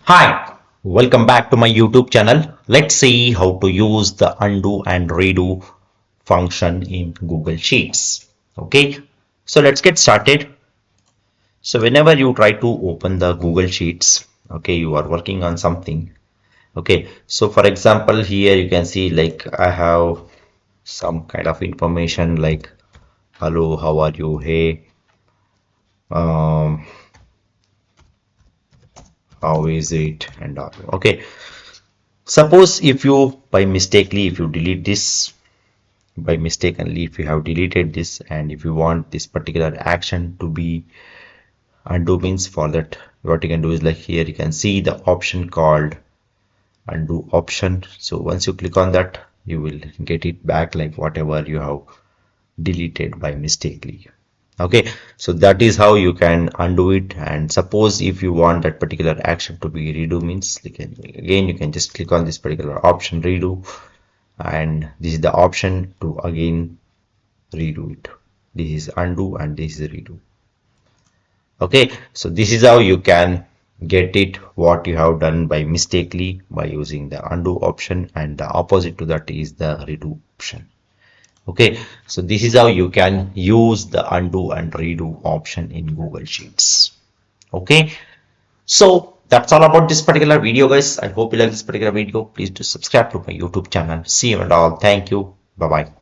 Hi, welcome back to my YouTube channel. Let's see how to use the undo and redo function in Google Sheets. Okay, so let's get started. So whenever you try to open the Google Sheets, okay, you are working on something. Okay, so for example, here you can see like I have some kind of information like hello, how are you? Hey, um, how is it? And all. Okay, suppose if you by mistakenly if you delete this by mistakenly if you have deleted this and if you want this particular action to be undo means for that what you can do is like here you can see the option called undo option. So once you click on that you will get it back like whatever you have deleted by mistakenly. Okay, so that is how you can undo it. And suppose if you want that particular action to be redo means again you can just click on this particular option redo, and this is the option to again redo it. This is undo and this is redo. Okay, so this is how you can get it what you have done by mistakenly by using the undo option, and the opposite to that is the redo option. Okay, so this is how you can use the undo and redo option in Google Sheets. Okay, so that's all about this particular video, guys. I hope you like this particular video. Please do subscribe to my YouTube channel. See you and all. Thank you. Bye bye.